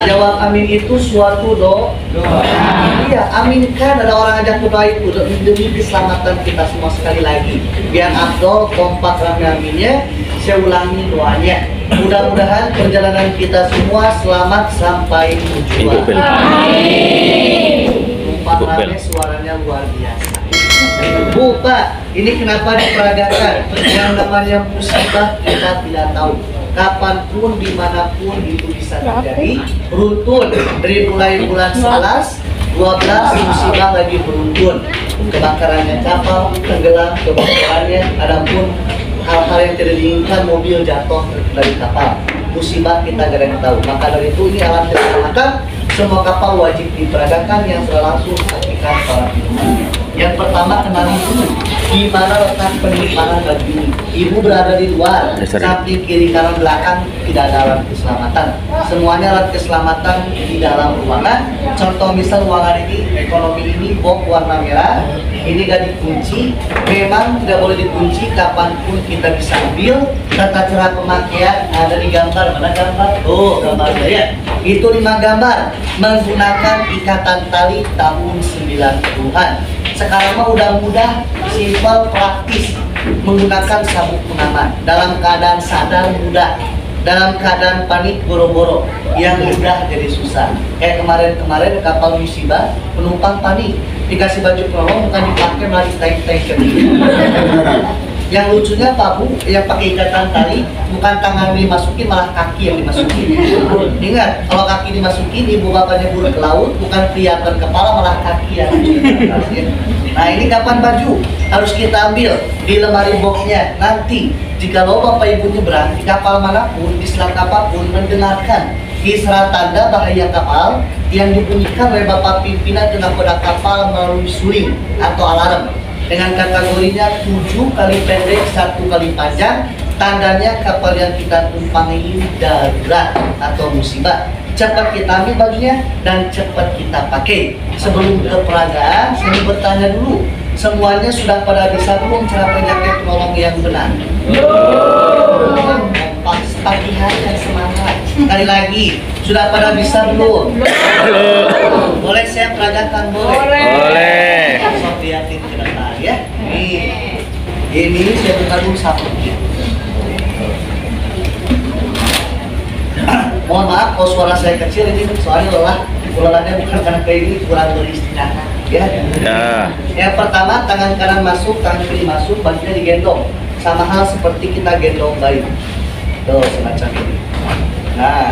Jawab amin itu suatu doa. Iya, aminkan ada orang ajak berdoa itu demi keselamatan kita semua. Sekali lagi, biar Abdul kompak rame aminnya. Saya ulangi doanya. Mudah-mudahan perjalanan kita semua selamat sampai tujuan. Kompak rame suaranya luar biasa. Bu, Pak, ini kenapa diperagakan? Yang namanya musibah kita tidak tahu. Kapanpun, dimanapun itu bisa terjadi. Beruntun dari mulai bulan 11, 12 musibah lagi beruntun. Kebakarannya kapal, tenggelam, kebakarannya, adapun hal-hal yang tidak diinginkan, mobil jatuh dari kapal. Musibah kita gak ada yang tahu. Maka dari itu ini alat keselamatan. Semua kapal wajib diperagakan yang secara langsung saksikan para penumpang. Yang pertama, kenali dulu di mana letak penyimpanan baju ini. Ibu berada di luar, samping kiri kanan belakang tidak ada alat keselamatan. Semuanya alat keselamatan di dalam ruangan. Contoh misal ruangan ini, ekonomi ini box warna merah, ini gak dikunci. Memang tidak boleh dikunci, kapanpun kita bisa ambil. Tata cara pemakaian ada di gambar. Mana gambar? Oh, gambar saya. Itu 5 gambar menggunakan ikatan tali tahun 90-an. Sekarang mah udah mudah, simpel, praktis, menggunakan sabuk pengaman. Dalam keadaan sadar mudah, dalam keadaan panik boro-boro, yang mudah jadi susah. Kayak kemarin kapal musibah, penumpang panik, dikasih baju penolong bukan dipakai malah ditaik-taik. Yang lucunya Pak Bu, yang pakai ikatan tali, bukan tangan dimasukin malah kaki yang dimasukin. Ingat, kalau kaki dimasukin, ibu bapaknya buruk ke laut, bukan kelihatan kepala malah kaki yang dimasukin. Nah ini kapan baju harus kita ambil di lemari boxnya. Nanti jika lo bapak ibunya berangkat di kapal manapun, di selat apapun, mendengarkan isyarat tanda bahaya kapal yang dibunyikan oleh bapak pimpinan dengan pada kapal melalui suling atau alarm. Dengan kategorinya 7 kali pendek, 1 kali panjang, tandanya kapal yang kita tumpangi ini darurat atau musibah. Cepat kita ambil bajunya dan cepat kita pakai. Sebelum ke peragaan, saya bertanya dulu, semuanya sudah pada bisa belum cara penyakit penolong yang benar? Kompak, pagi hari dan semangat. Sekali lagi, sudah pada bisa belum? Boleh saya peragakan? Boleh. Sok liatin ke depan ya. Ini saya buka dulu sabuknya. Mohon maaf kalau suara saya kecil ini soalnya lelahnya bukan karena kayak gini, kurang beristirahat ya. Yang pertama, tangan kanan masuk, tangan kiri masuk, bajunya digendong. Sama hal seperti kita gendong bayi. Tuh semacam ini. Nah,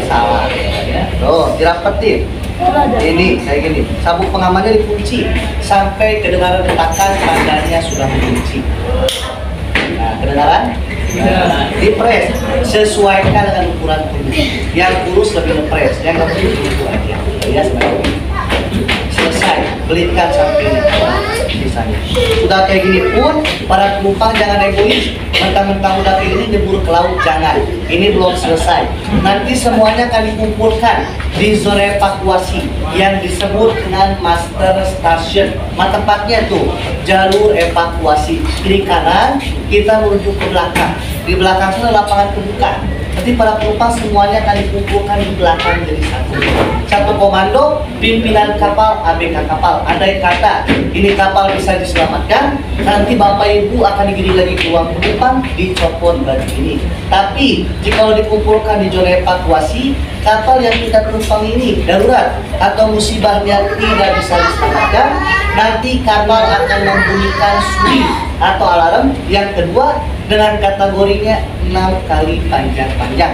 salah ya. Tuh dirapetin. Ini kayak gini. Sabuk pengamannya dikunci sampai kedengaran detakan tandanya sudah dikunci. Nah, kedengaran? Dipres, sesuaikan dengan ukuran tubuh. Yang kurus lebih ngepres, yang nggak kurus itu aja. Ya sebenarnya. Selesai, belitkan samping sisanya. Sudah kayak gini pun, para penumpang jangan egois. Mentang-mentang udah kayak gini nyebur ke laut, jangan. Ini belum selesai. Nanti semuanya akan dikumpulkan di zona evakuasi yang disebut dengan master station. Tepatnya tuh jalur evakuasi. Kiri kanan kita menuju ke belakang. Di belakang sana lapangan terbuka. Nanti para penumpang semuanya akan dikumpulkan di belakang jadi satu komando, pimpinan kapal, ABK kapal. Andai kata ini kapal bisa diselamatkan, nanti bapak ibu akan digiring lagi ke ruang penumpang, dicopot baju ini. Tapi jika dikumpulkan di zona evakuasi, kapal yang kita tumpang ini darurat atau musibahnya tidak bisa diselamatkan, nanti kapal akan membunyikan suling atau alarm. Yang kedua, dengan kategorinya 6 kali panjang-panjang.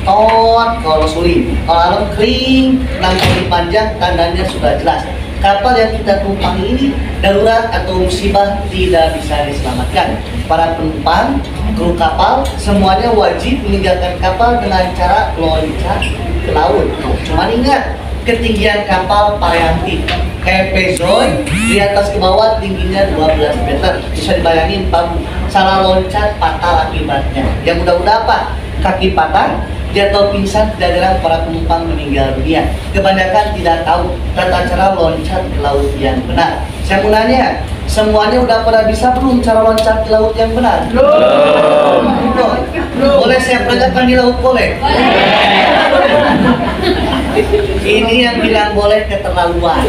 Tot kalau suling, kalau alarm kering 6 kali panjang, tandanya sudah jelas. Kapal yang kita tumpangi ini darurat atau musibah tidak bisa diselamatkan. Para penumpang, kru kapal, semuanya wajib meninggalkan kapal dengan cara loncat ke laut. Cuman ingat, ketinggian kapal variatif. Kayak Pezoy, di atas ke bawah tingginya 12 meter. Bisa dibayangin, Pak, salah loncat patah akibatnya. Yang udah apa? Kaki patah, jatuh pingsan, tidak jarang para penumpang meninggal dunia. Kebanyakan tidak tahu tata cara loncat ke laut yang benar. Saya mau nanya, semuanya udah pada bisa belum cara loncat ke laut yang benar? Belum. Boleh saya peragakan di laut, boleh? Ini yang bilang boleh keterlaluan.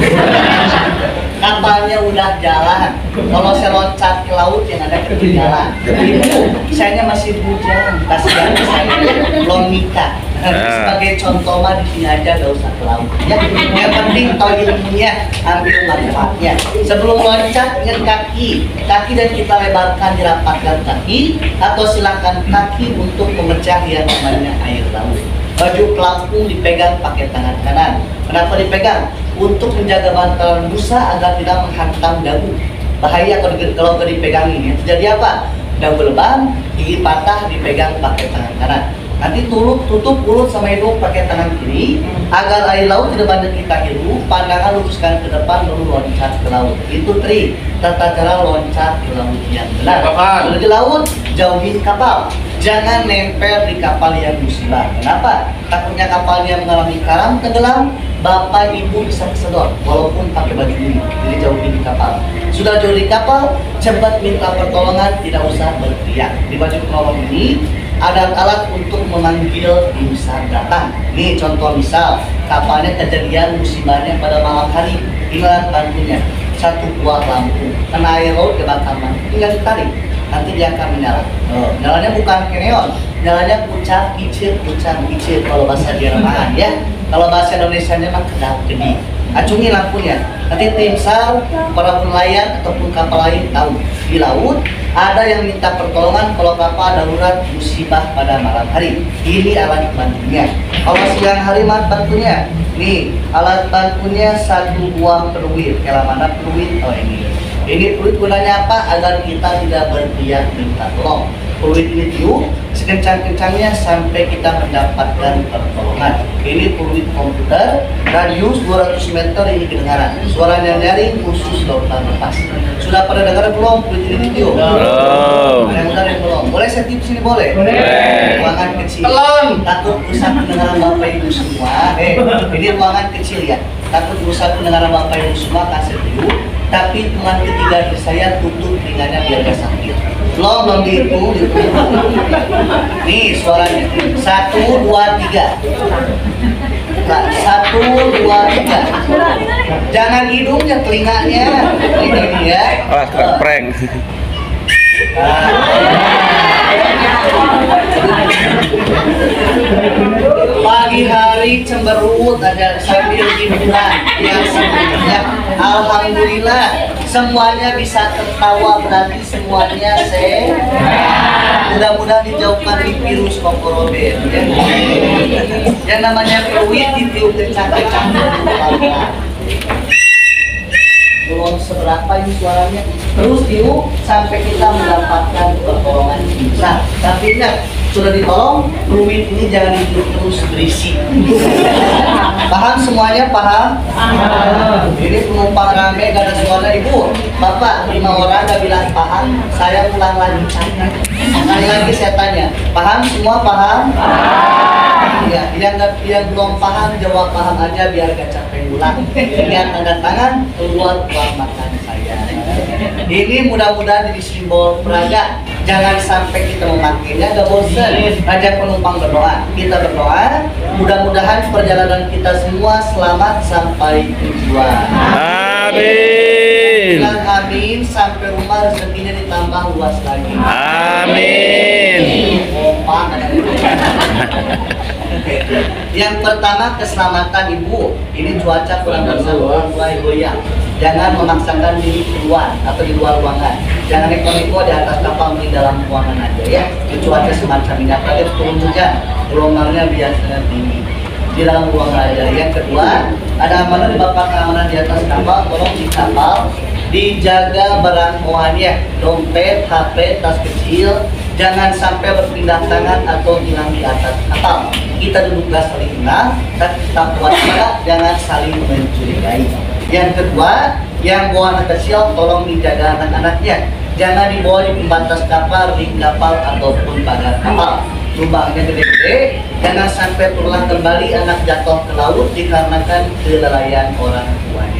Kapalnya udah jalan. Kalau saya loncat ke laut yang ada ketinggalan. Ibu, saya masih bujang. Kasihan saya belum nikah. Sebagai contoh mah di sini aja gak usah ke laut. Ya, yang penting tahu ilmunya, ambil manfaatnya. Sebelum loncat ingat kaki dan kita lebarkan dirapatkan kaki atau silakan kaki untuk memecah yang namanya air laut. Baju pelampung dipegang pakai tangan kanan. Kenapa dipegang? Untuk menjaga bantalan busa agar tidak menghantam dagu. Bahaya kalau nggak dipegangin. Jadi apa? Dagu lebam, gigi patah dipegang pakai tangan kanan. Nanti tutup mulut sama hidung pakai tangan kiri agar air laut tidak banyak kita hirup. Pandangan luruskan ke depan lalu loncat ke laut. Itu trik tata cara loncat ke laut yang benar. Kalau di laut jauhi kapal. Jangan nempel di kapal yang musibah. Kenapa? Takutnya kapalnya mengalami karam tenggelam, bapak ibu bisa kesedot walaupun pakai baju ini. Jadi jauhi di kapal. Sudah jauh di kapal, cepat minta pertolongan, tidak usah berteriak. Di baju penolong ini ada alat untuk memanggil tim SAR datang. Nih contoh misal, kapalnya kejadian musibahnya pada malam hari. Inilah bantunya, satu buah lampu. Kena air laut kebakar, tinggal ditarik. Nanti dia akan menyala. Nyalanya bukan neon, nyalanya pucat kicir kalau bahasa Jerman ya. Kalau bahasa Indonesianya mah kedap-kedip. Acungi lampunya. Nanti tim SAR, para nelayan ataupun kapal lain tahu di laut ada yang minta pertolongan kalau kapal darurat musibah pada malam hari. Ini alat bantunya. Kalau siang hari mah bantunya. Nih alat bantunya satu buah peluit. Kalau mana peluit? Oh ini. Ini peluit gunanya apa? Agar kita tidak berteriak minta tolong. Peluit ini tiup sekencang-kencangnya sampai kita mendapatkan pertolongan. Ini peluit komputer, radius 200 meter ini kedengaran. Suaranya nyaring khusus lautan lepas. Sudah pada dengar belum peluit ini ditiup? Belum. Yang benar yang belum. Boleh saya tiup sini boleh? Boleh. Ruangan kecil. Takut rusak pendengaran bapak ibu semua. Ini ruangan kecil ya. Takut rusak pendengaran bapak ibu semua kasih tiup. Tapi teman ketiga dari saya tutup telinganya biar gak sakit. Belum dihitung. Nih suaranya 1, 2, 3. Nah, 1, 2, 3. Jangan hidungnya, telinganya. Ini ya. Prank. Pagi hari cemberut ada sambil hiburan yang sebenarnya alhamdulillah semuanya bisa tertawa berarti semuanya sehat. Mudah-mudahan dijauhkan di virus Cocorobel ya. Yang namanya peluit ditiup kencang-kencang belum seberapa ini suaranya, terus tiup sampai kita mendapatkan pertolongan besar. Tapi ingat, sudah ditolong, peluit ini jangan ditiup terus berisi. Paham semuanya? Paham? Ini penumpang rame gak ada suara. Ibu, bapak 5 orang gak bilang paham, saya pulang lagi. Sekali lagi saya tanya, paham semua? Paham? Ya, yang belum paham jawab paham aja biar gak capek ulang. Lihat tanda tangan, keluar uang makan saya. Ini mudah-mudahan jadi simbol peraga. Jangan sampai kita memakainya gak bosan. Ajak penumpang berdoa. Kita berdoa, mudah-mudahan perjalanan kita semua selamat sampai tujuan. Amin. Bilang amin sampai rumah rezekinya ditambah luas lagi. Amin. Yang pertama keselamatan ibu. Ini cuaca kurang bersahabat, mulai goyang. Jangan memaksakan diri keluar atau di luar ruangan. Jangan neko-neko di atas kapal, di dalam ruangan aja ya. Di cuaca semacam ini apalagi turun hujan, gelombangnya biasanya tinggi. Di dalam ruangan aja. Yang kedua, ada amanah di bapak keamanan di atas kapal. Tolong di kapal dijaga barang bawaannya, dompet, HP, tas kecil. Jangan sampai berpindah tangan atau hilang di atas kapal. Kita duduk gak saling kenal, tapi tetap waspada, jangan saling mencurigai. Yang kedua, yang bawa anak kecil tolong dijaga anak-anaknya. Jangan dibawa di pembatas kapal, ring kapal ataupun pagar kapal. Lubangnya gede-gede, jangan sampai terulang kembali anak jatuh ke laut dikarenakan kelalaian orang tuanya.